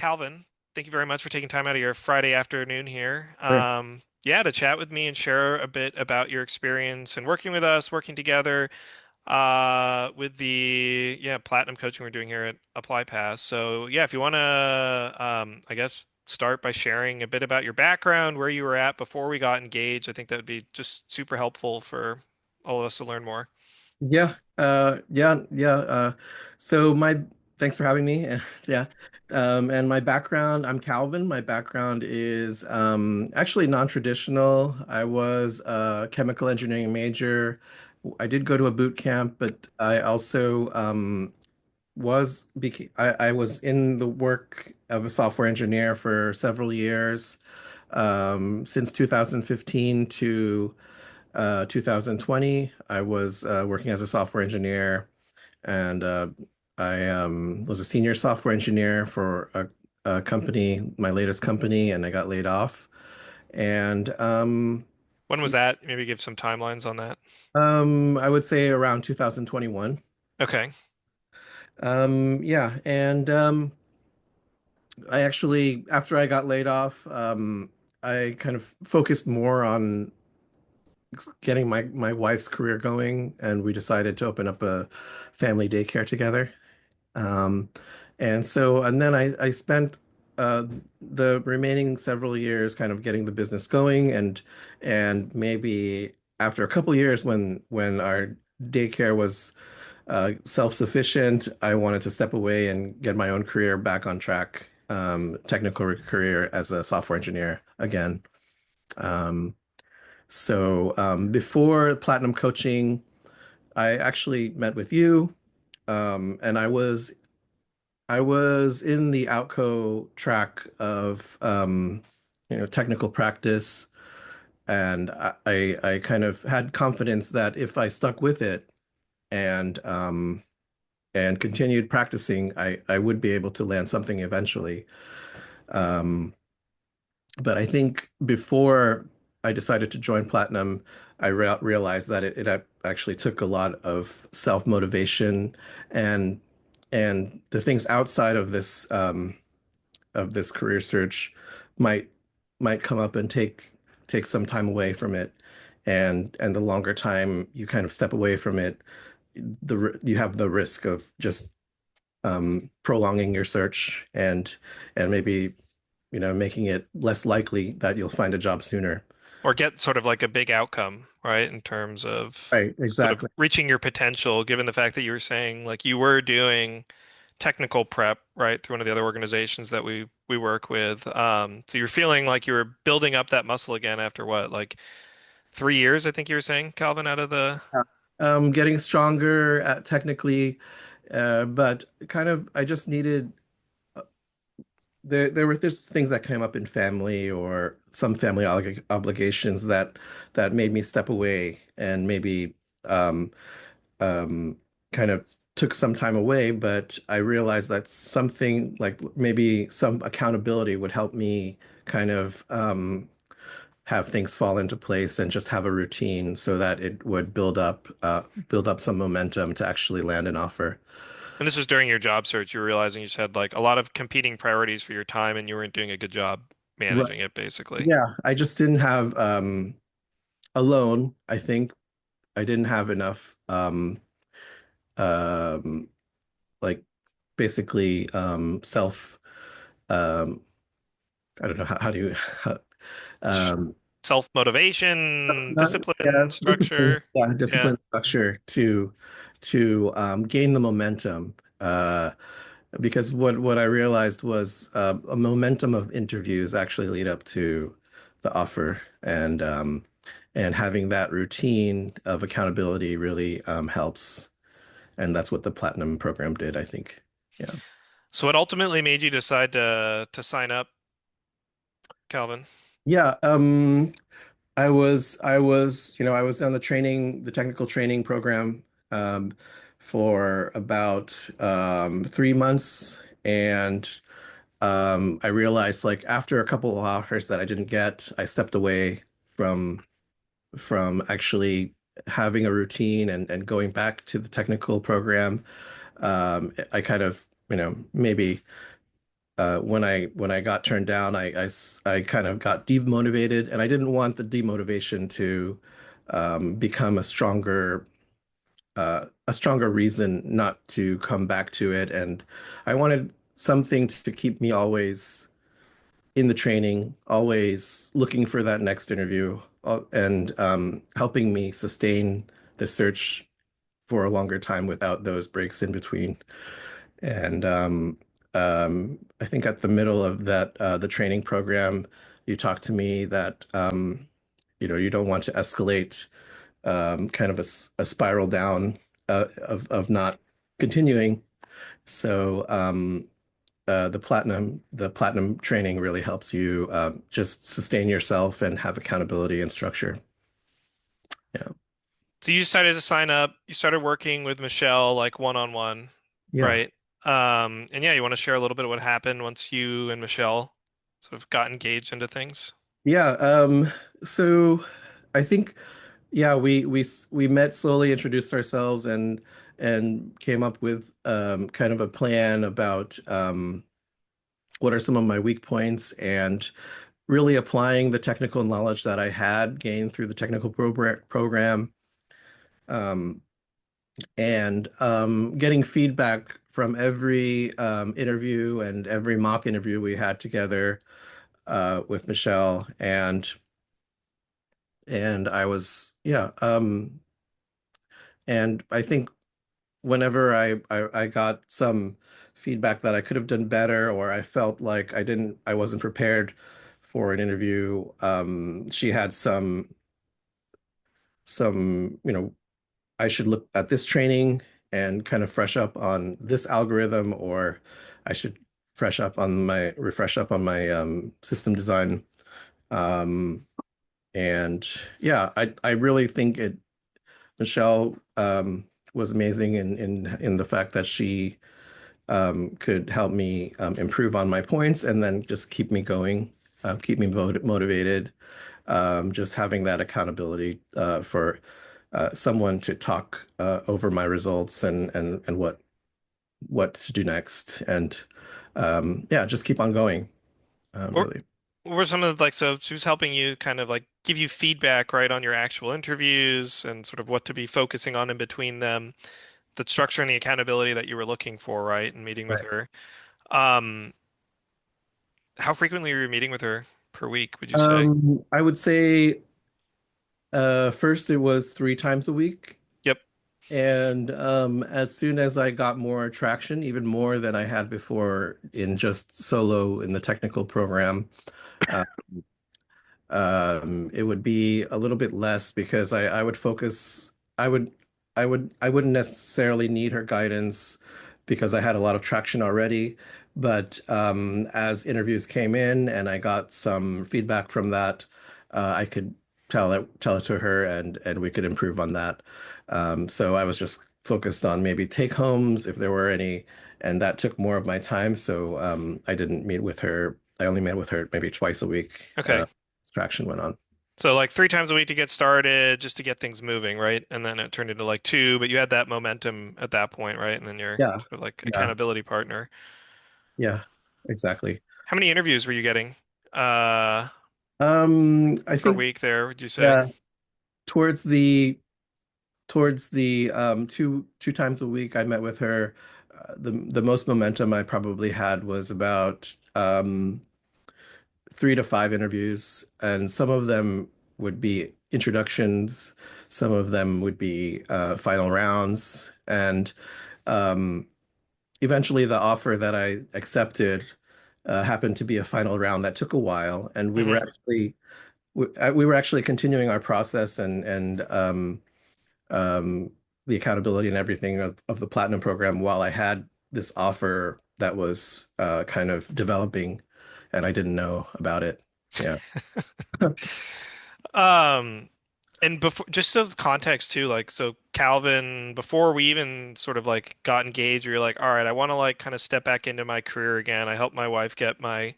Calvin, thank you very much for taking time out of your Friday afternoon here. Sure. Yeah, to chat with me and share a bit about your experience and working with us, working together with the platinum coaching we're doing here at ApplyPass. So yeah, if you want to, I guess start by sharing a bit about your background, where you were at before we got engaged. I think that would be just super helpful for all of us to learn more. Yeah. So my thanks for having me. Yeah. And my background, I'm Calvin. My background is actually non-traditional. I was a chemical engineering major. I did go to a boot camp, but I also I was in the work of a software engineer for several years, since 2015 to 2020. I was working as a software engineer, and I was a senior software engineer for a company, my latest company, and I got laid off. And When was that? Maybe give some timelines on that. I would say around 2021. Okay. Yeah, and I actually, after I got laid off, I kind of focused more on getting my wife's career going, and we decided to open up a family daycare together. Um, and then I spent uh, the remaining several years kind of getting the business going, and maybe after a couple years when our daycare was self-sufficient, I wanted to step away and get my own career back on track, technical career as a software engineer again. Um, before Platinum Coaching, I actually met with you, and I was in the Outco track of technical practice, and I kind of had confidence that if I stuck with it and continued practicing, I would be able to land something eventually. Um, but I think before I decided to join Platinum, I realized that it actually took a lot of self-motivation and and the things outside of this career search might might come up and take some time away from it. And the longer time you kind of step away from it, you have the risk of just prolonging your search and maybe making it less likely that you'll find a job sooner. Or get sort of like a big outcome, right? In terms of Right, sort of exactly. reaching your potential, given the fact that you were saying like you were doing technical prep, right, through one of the other organizations that we work with. So you're feeling like you were building up that muscle again after what, like 3 years, I think you were saying, Calvin, out of the. Yeah. Getting stronger at technically, but kind of I just needed there were there's things that came up in family or some family obligations that made me step away and maybe um um kind of took some time away, but I realized that something like maybe some accountability would help me kind of have things fall into place and just have a routine so that it would build up some momentum to actually land an offer. And this was during your job search. You were realizing you just had like a lot of competing priorities for your time and you weren't doing a good job Right. managing it, basically. Yeah, I just didn't have alone, I think I didn't have enough um like basically self um I don't know how do you um Self-motivation, not, yeah, discipline, discipline, structure. yeah, Yeah. discipline structure to gain the momentum. Because what I realized was a momentum of interviews actually lead up to the offer, and having that routine of accountability really helps. And that's what the Platinum program did, I think. Yeah. So what ultimately made you decide to sign up, Calvin? Yeah. I was on the technical training program um, for about 3 months, and I realized like after a couple of offers that I didn't get, I stepped away from actually having a routine and going back to the technical program. I kind of, maybe when I got turned down, I kind of got demotivated, and I didn't want the demotivation to become a stronger reason not to come back to it. And I wanted something to keep me always in the training, always looking for that next interview, and helping me sustain the search for a longer time without those breaks in between. And I think at the middle of that, the training program, you talked to me that you don't want to escalate kind of a spiral down of not continuing. So the platinum training really helps you just sustain yourself and have accountability and structure. Yeah. So you decided to sign up, you started working with Michelle like one-on-one, Yeah. right? And yeah, you want to share a little bit of what happened once you and Michelle sort of got engaged into things? Yeah. So I think yeah, we met slowly, introduced ourselves, and came up with kind of a plan about what are some of my weak points and really applying the technical knowledge that I had gained through the technical program, um, and getting feedback from every interview and every mock interview we had together with Michelle, and I was yeah, and I think whenever I got some feedback that I could have done better, or I felt like I wasn't prepared for an interview, she had some, I should look at this training and kind of fresh up on this algorithm, or I should refresh up on my system design. Um, and yeah, I really think Michelle was amazing in the fact that she could help me improve on my points and then just keep me going, keep me motivated. Just having that accountability for someone to talk over my results and what to do next, and yeah, just keep on going, What really. what were some of the, like, so she was helping you kind of like give you feedback, right, on your actual interviews and sort of what to be focusing on in between them, the structure and the accountability that you were looking for, right, in meeting with Right. her. Um, how frequently were you meeting with her per week, would you say? I would say first it was 3 times a week. Yep. And as soon as I got more traction, even more than I had before in just solo in the technical program, uh, it would be a little bit less because I would focus. I would I wouldn't necessarily need her guidance because I had a lot of traction already. But as interviews came in and I got some feedback from that, I could tell it to her, and we could improve on that. So I was just focused on maybe take homes if there were any, and that took more of my time. So I didn't meet with her. I only met with her maybe twice a week. Okay. Traction went on. So like 3 times a week to get started, just to get things moving, right? And then it turned into like two, but you had that momentum at that point, right? And then you're Yeah, sort of like yeah, accountability partner. yeah, exactly. How many interviews were you getting uh I per think week there, would you say? yeah, towards the two times a week I met with her. The most momentum I probably had was about 3 to 5 interviews, and some of them would be introductions, some of them would be final rounds, and um, eventually the offer that I accepted happened to be a final round that took a while, and Hmm. we were actually continuing our process and um, the accountability and everything of the platinum program while I had this offer that was kind of developing, and I didn't know about it. Yeah. Um, and before, just of context too, like, so Calvin, before we even sort of like got engaged, you're like, all right, I want to like kind of step back into my career again. I helped my wife get my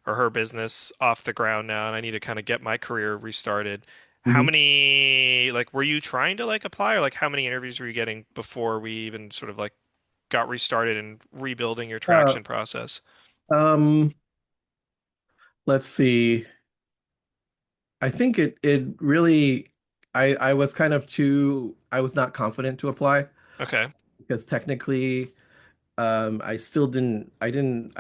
or her business off the ground now, and I need to kind of get my career restarted. How Mhm. many, like, were you trying to like apply, or like how many interviews were you getting before we even sort of like got restarted and rebuilding your Uh, traction process? Um, let's see. I think it really I was kind of too I was not confident to apply Okay. because technically I still didn't I didn't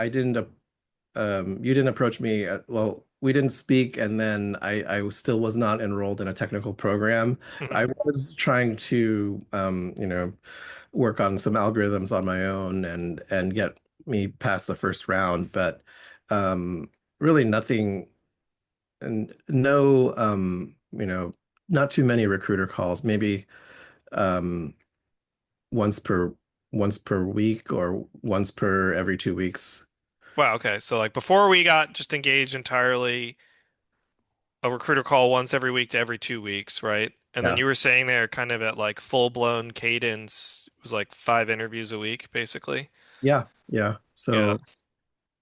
you didn't approach me well we didn't speak and then still was not enrolled in a technical program. Mhm. I was trying to you know work on some algorithms on my own and get me past the first round, but really nothing and no not too many recruiter calls, maybe um once per once per week or once per every 2 weeks. Wow, okay. So like before we got just engaged entirely, a recruiter call once every week to every 2 weeks, right? And then Yeah. you were saying there kind of at like full-blown cadence it was like 5 interviews a week, basically. Yeah. Yeah. Yeah. So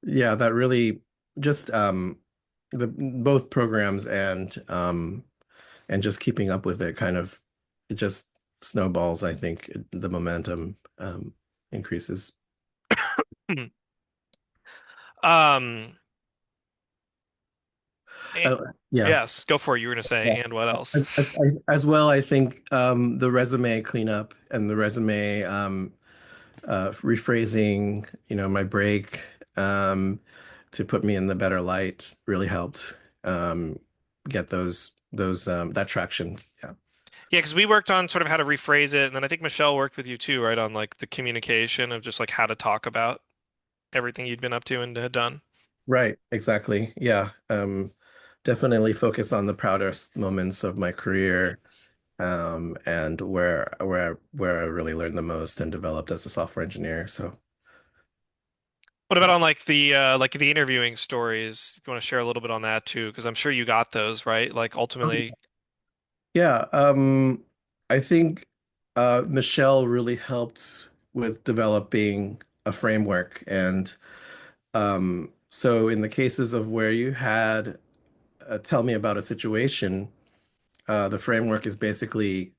yeah, that really just the both programs and just keeping up with it kind of it just snowballs, I think the momentum increases. Um, eh, Yeah. yes, go for it. You were gonna say, Yeah. and what else? As well, I think the resume cleanup and the resume rephrasing, my break to put me in the better light really helped um, get those that traction. Yeah. Yeah, because we worked on sort of how to rephrase it, and then I think Michelle worked with you too, right, on like the communication of just like how to talk about everything you'd been up to and had done. Right, exactly. Yeah. Definitely focus on the proudest moments of my career and where I really learned the most and developed as a software engineer. So What about yeah. on like the interviewing stories? If you want to share a little bit on that too, because I'm sure you got those, right? Like ultimately, Yeah, I think Michelle really helped with developing a framework. And so, in the cases of where you had tell me about a situation, the framework is basically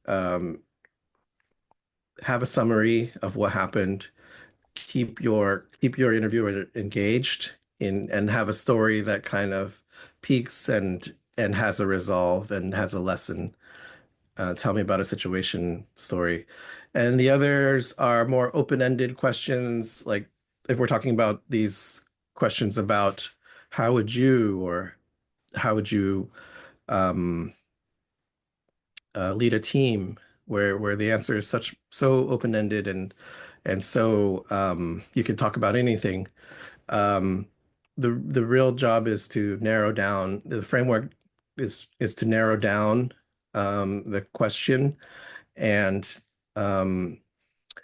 um, have a summary of what happened, keep your interviewer engaged in, and have a story that kind of peaks and has a resolve and has a lesson. Tell me about a situation story. And the others are more open-ended questions, like if we're talking about these questions about how would you or how would you um, lead a team, where the answer is so open-ended and so you can talk about anything. Um, the real job is to narrow down. The framework is to narrow down the question and um,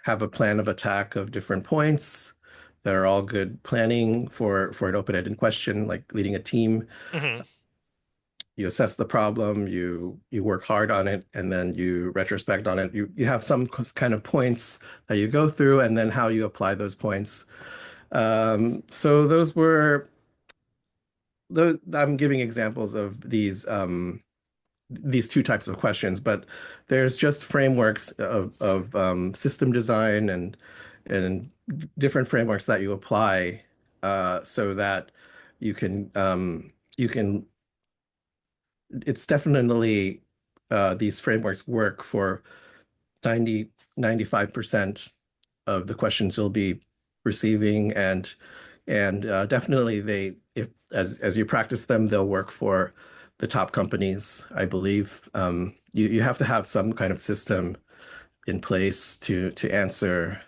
have a plan of attack of different points that are all good planning for an open-ended question, like leading a team. hmm. You assess the problem, you work hard on it, and then you retrospect on it. You have some kind of points that you go through, and then how you apply those points. So those were those. I'm giving examples of these two types of questions, but there's just frameworks of system design and different frameworks that you apply so that you can it's definitely these frameworks work for 90 95% of the questions you'll be receiving and definitely they if as you practice them they'll work for the top companies, I believe. You have to have some kind of system in place to answer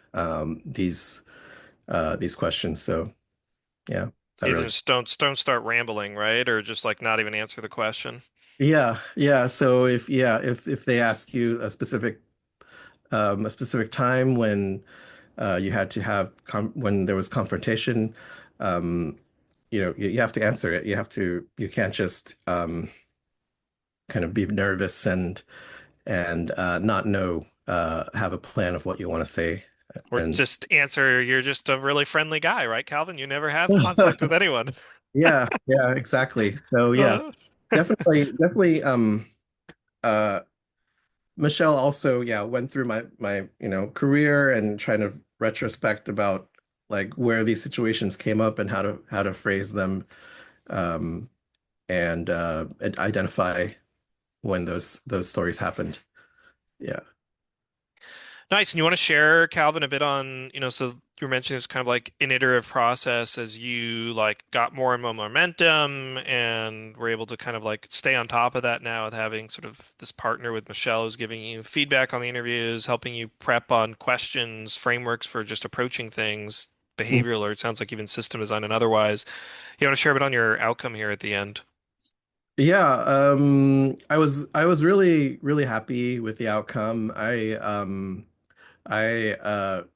these questions. So yeah, that You really. just don't start rambling, right? Or just like not even answer the question. Yeah. So if they ask you a specific time when you had to have when there was confrontation, um, you have to answer it. You can't just kind of be nervous and not know have a plan of what you want to say. Or And just answer, you're just a really friendly guy, right, Calvin? You never have conflict with anyone. yeah, exactly. So yeah, Uh, definitely uh Michelle also, yeah, went through my career and trying to retrospect about like where these situations came up and how to phrase them, um, and identify when those stories happened. Yeah. Nice. And you want to share, Calvin, a bit on, so you were mentioning it's kind of like an iterative process as you like got more and more momentum and were able to kind of like stay on top of that now with having sort of this partner with Michelle who's giving you feedback on the interviews, helping you prep on questions, frameworks for just approaching things, behavioral, or it sounds like even system design and otherwise. You want to share a bit on your outcome here at the end? Yeah, I was really happy with the outcome. I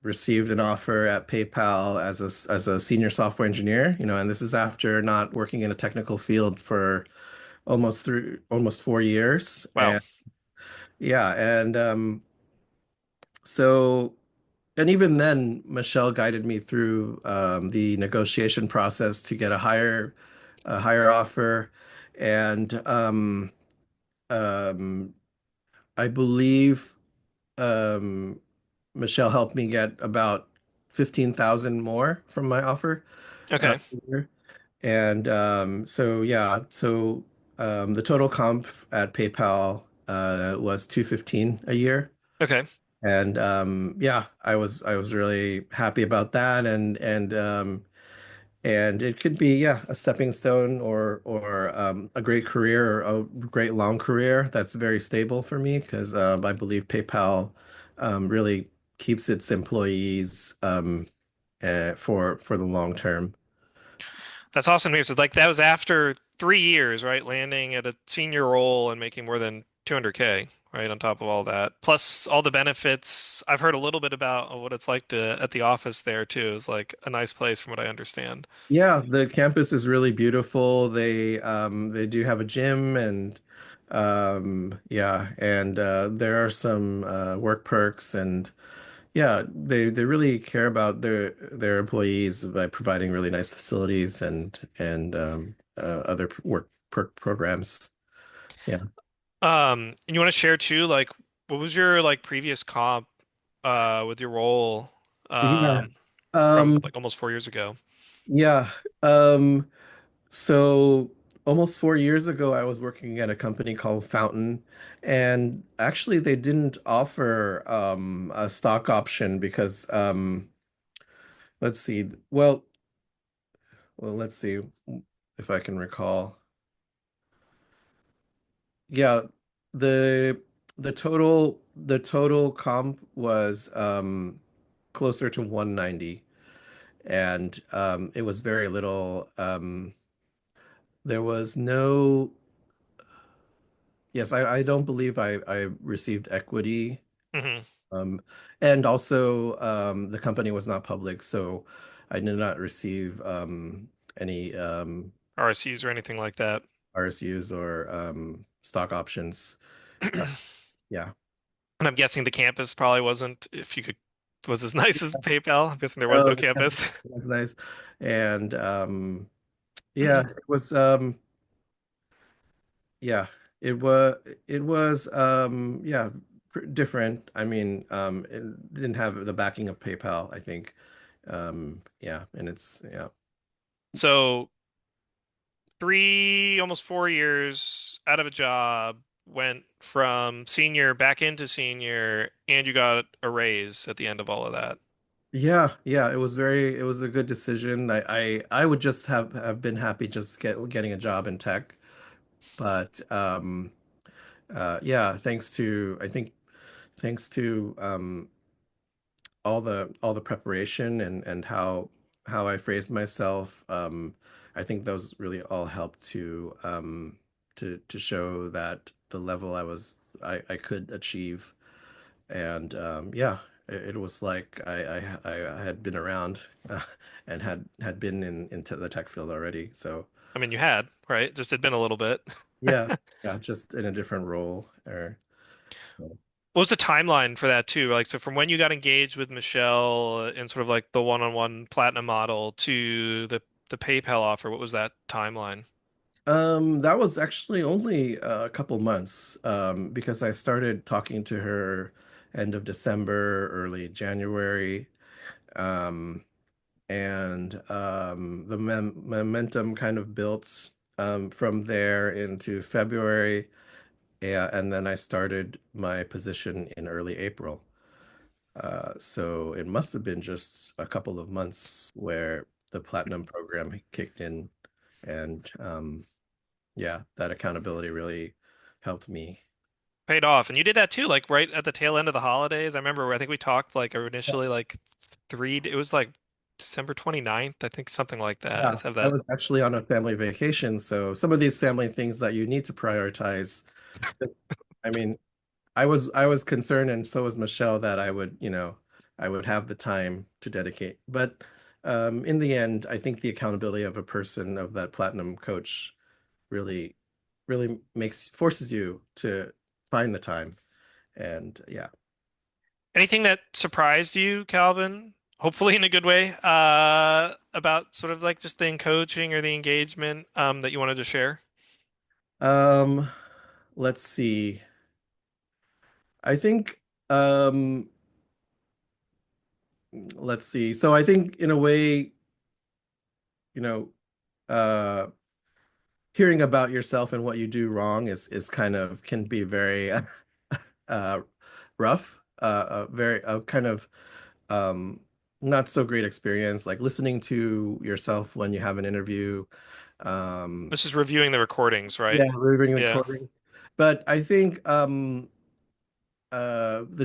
received an offer at PayPal as as a senior software engineer, and this is after not working in a technical field for almost 4 years. Wow. And yeah, and so and even then, Michelle guided me through the negotiation process to get a higher offer, and um, I believe um, Michelle helped me get about 15,000 more from my offer. Uh, Okay. and so yeah, so the total comp at PayPal was 215 a year. Okay. And yeah, I was really happy about that, and it could be, yeah, a stepping stone or a great career, or a great long career that's very stable for me because I believe PayPal really keeps its employees for the long term. That's awesome news. So, like that was after 3 years, right? Landing at a senior role and making more than 200K, right? On top of all that, plus all the benefits. I've heard a little bit about what it's like to at the office there too. Is like a nice place from what I understand. Yeah, the campus is really beautiful. They do have a gym, and yeah, and there are some work perks, and yeah, they really care about their employees by providing really nice facilities and other work perk programs. Yeah. And you want to share too, like what was your like previous comp with your role Yeah. from Um, like almost 4 years ago? yeah. Um, so almost 4 years ago, I was working at a company called Fountain, and actually they didn't offer a stock option because let's see. Let's see if I can recall. Yeah, the the total comp was closer to 190, and it was very little. There was no, yes, I don't believe I received equity. Hmm. Um, and also the company was not public, so I did not receive any RSUs or anything like that. RSUs or stock options. Uh, yeah. And I'm guessing the campus probably wasn't, if you could, was as nice as PayPal. I'm guessing there was Oh, no campus. that's nice. And yeah, it was yeah, it was yeah, different. I mean, it didn't have the backing of PayPal, I think. Yeah, and it's yeah. So almost 4 years out of a job, went from senior back into senior, and you got a raise at the end of all of that. Yeah, yeah, it was a good decision. I would just have been happy just getting a job in tech, but yeah, I think thanks to all the preparation and how I phrased myself, I think those really all helped to show that the level I could achieve. And yeah, it was like I had been around and had been into the tech field already. So I mean, you had, right? Just had been a little bit. yeah, yeah, just in a different role or so. What was the timeline for that too? Like, so from when you got engaged with Michelle and sort of like the one-on-one platinum model to the PayPal offer, what was that timeline? That was actually only a couple months because I started talking to her end of December, early January. Um, and the momentum kind of built from there into February. Yeah, and then I started my position in early April. So it must have been just a couple of months where the platinum program kicked in, and yeah, that accountability really helped me. Paid off. And you did that too, like right at the tail end of the holidays. I remember I think we talked like initially like it was like December 29th, I think something like that. I Yeah, just have I that. was actually on a family vacation, so some of these family things that you need to prioritize. I mean, I was concerned, and so was Michelle, that I would have the time to dedicate. But in the end, I think the accountability of a person of that platinum coach really, really forces you to find the time. And yeah. Anything that surprised you, Calvin? Hopefully in a good way, about sort of like just the coaching or the engagement, that you wanted to share. Um, let's see. I think let's see. So I think in a way, you know, uh hearing about yourself and what you do wrong is kind of can be very uh rough, very kind of um not so great experience, like listening to yourself when you have an interview. Um This is reviewing the recordings, right? yeah, reviewing the Yeah. recording. But I think the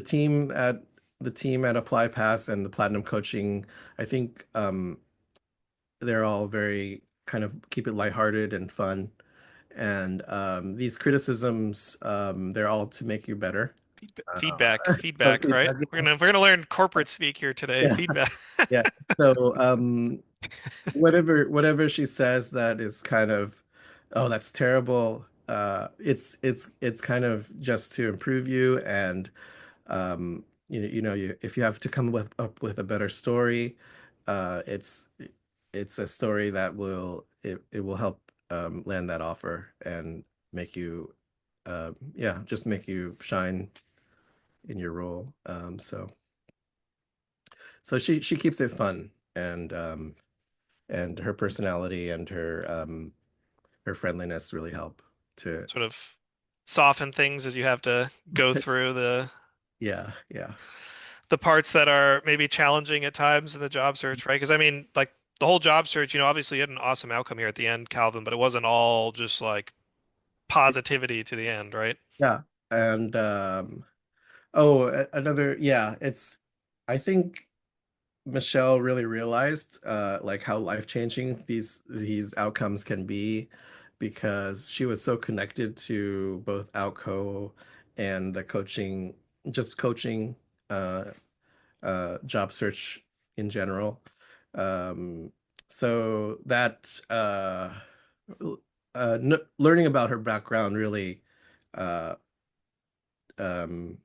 team at ApplyPass and the Platinum Coaching, I think they're all very kind of keep it lighthearted and fun. And these criticisms, they're all to make you better. Feedback, So feedback, right? feedback, We're gonna learn corporate speak here today. yeah, Feedback. yeah. So whatever she says that is kind of, oh, that's terrible. It's kind of just to improve you, and if you have to come up with a better story, it's a story that it will help land that offer and make you yeah, just make you shine in your role. So she keeps it fun, and her personality and her friendliness really help to Sort of soften things as you have to go through yeah, yeah, the parts that are maybe challenging at times in the job search, right? Because I mean, like the whole job search, obviously you had an awesome outcome here at the end, Calvin, but it wasn't all just like positivity to the end, right? yeah. And oh, another, yeah, I think Michelle really realized like how life-changing these outcomes can be, because she was so connected to both Outco and the coaching, just coaching uh job search in general. Um so that n learning about her background really uh um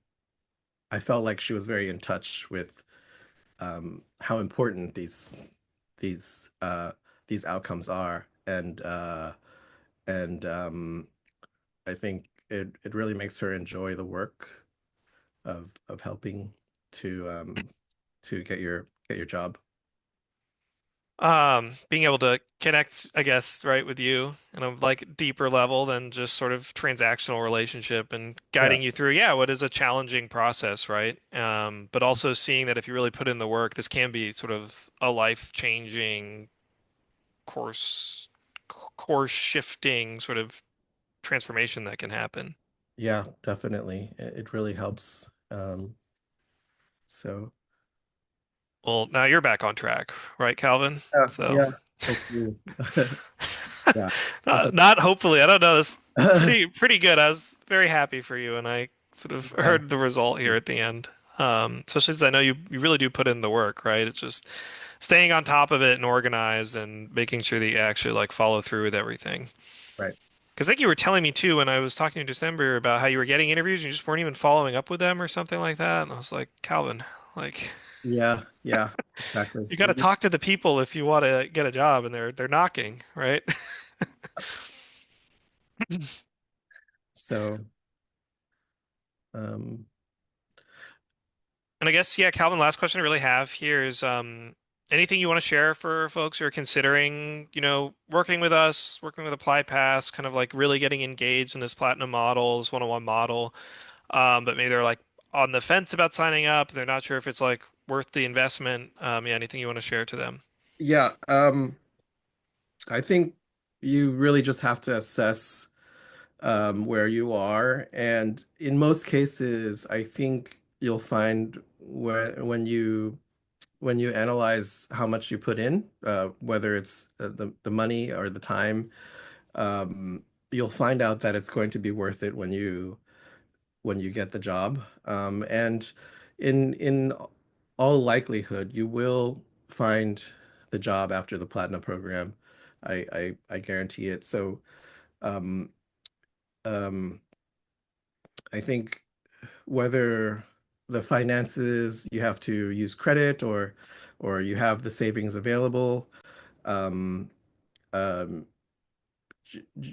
I felt like she was very in touch with how important these uh, these outcomes are, and I think it really makes her enjoy the work of helping to get your job. Being able to connect, I guess, right, with you in a like deeper level than just sort of transactional relationship and Yeah, guiding you through, yeah, what is a challenging process, right? But also seeing that if you really put in the work, this can be sort of a life-changing course course shifting sort of transformation that can happen. yeah, definitely. It really helps. So Well, now you're back on track, right, Calvin? yeah, So, yeah, hopefully, yeah. not hopefully. I don't know. This pretty good. I was very happy for you, and I sort of Yeah, heard the result here at the end. Especially since I know you really do put in the work, right? It's just staying on top of it and organized and making sure that you actually like follow through with everything. right. Because I think you were telling me too when I was talking in December about how you were getting interviews and you just weren't even following up with them or something like that. And I was like, Calvin, like Yeah, yeah, exactly. you got to talk to the people if you want to get a job and they're knocking, right? So um And I guess, yeah, Calvin, last question I really have here is, Anything you want to share for folks who are considering, working with us, working with ApplyPass, kind of like really getting engaged in this platinum model, this one-on-one model, but maybe they're like on the fence about signing up. They're not sure if it's like worth the investment. Yeah, anything you want to share to them? Yeah, I think you really just have to assess where you are, and in most cases, I think you'll find when you analyze how much you put in, whether it's the money or the time, you'll find out that it's going to be worth it when you get the job. And in all likelihood, you will find the job after the platinum program. I guarantee it. So um, um, I think whether the finances you have to use credit or you have the savings available, um, um,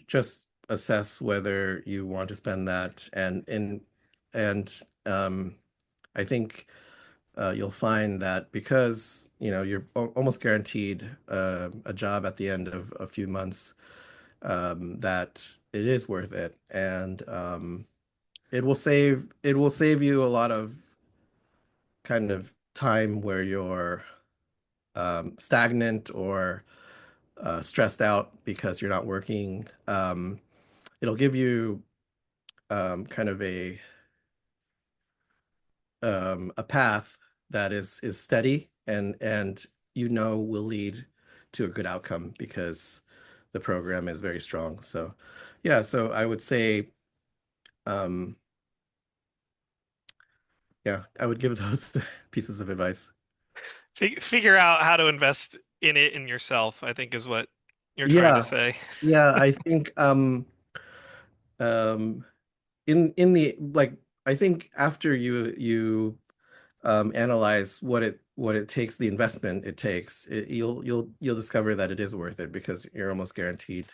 just assess whether you want to spend that and I think you'll find that because you're almost guaranteed a job at the end of a few months, that it is worth it, and it will save you a lot of kind of time where you're stagnant or stressed out because you're not working. It'll give you kind of a path that is steady and will lead to a good outcome because the program is very strong. So yeah, so I would say um yeah, I would give those pieces of advice. Figure out how to invest in it in yourself, I think is what you're trying to Yeah, say. yeah, I think um in the like I think after you analyze what it takes, the investment it takes, you'll discover that it is worth it because you're almost guaranteed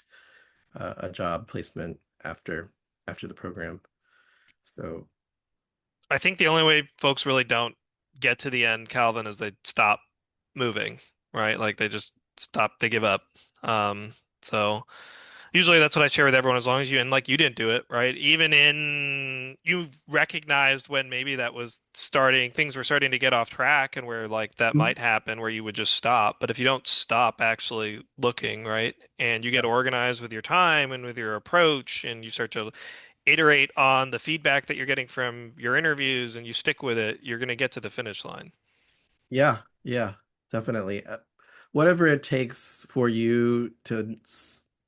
a job placement after the program. So I think the only way folks really don't get to the end, Calvin, is they stop moving, right? Like they just stop, they give up. So usually that's what I share with everyone as long as and like you didn't do it, right? Even in you recognized when maybe that was things were starting to get off track and where like that Mhm. might happen where you would just stop. But if you don't stop actually looking, right? And you Yeah, get organized with your time and with your approach and you start to iterate on the feedback that you're getting from your interviews and you stick with it, you're going to get to the finish line. yeah, definitely. Whatever it takes for you to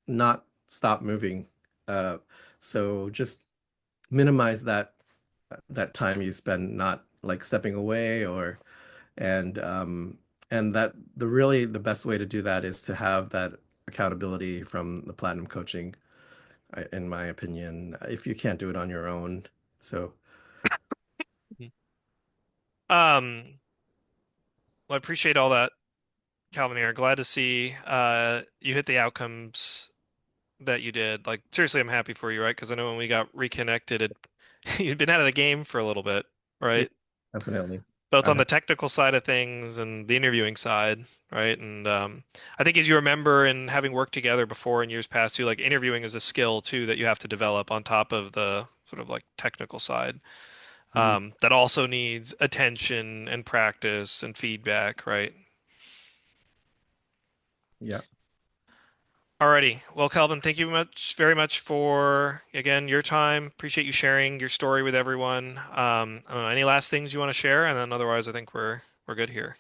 not stop moving. Uh, so just minimize that time you spend not like stepping away or and that the best way to do that is to have that accountability from the platinum coaching, in my opinion, if you can't do it on your own. So Mhm. Um, well, I appreciate all that, Calvin here. Glad to see you hit the outcomes that you did. Like seriously, I'm happy for you, right? Because I know when we got reconnected, you'd been out of the game for a little bit, yeah, right? definitely. Both I've on the had, technical side of things and the interviewing side, right? And I think as you remember and having worked together before in years past too, like interviewing is a skill too that you have to develop on top of the sort of like technical side. mm, That also needs attention and practice and feedback, right? yeah. Alrighty. Well, Calvin, thank you very much for again your time. Appreciate you sharing your story with everyone. I don't know, any last things you want to share? And then otherwise, I think we're good here.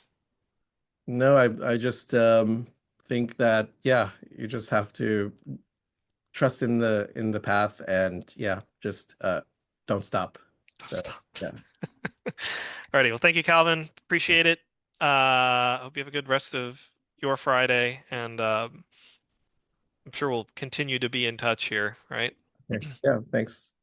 No, I just think that yeah, you just have to trust in the path and yeah, just don't stop. So yeah. Alrighty. Well, thank you, Calvin. Appreciate it. Hope you have a good rest of your Friday, and I'm sure we'll continue to be in touch here, right? Okay. Yeah, thanks.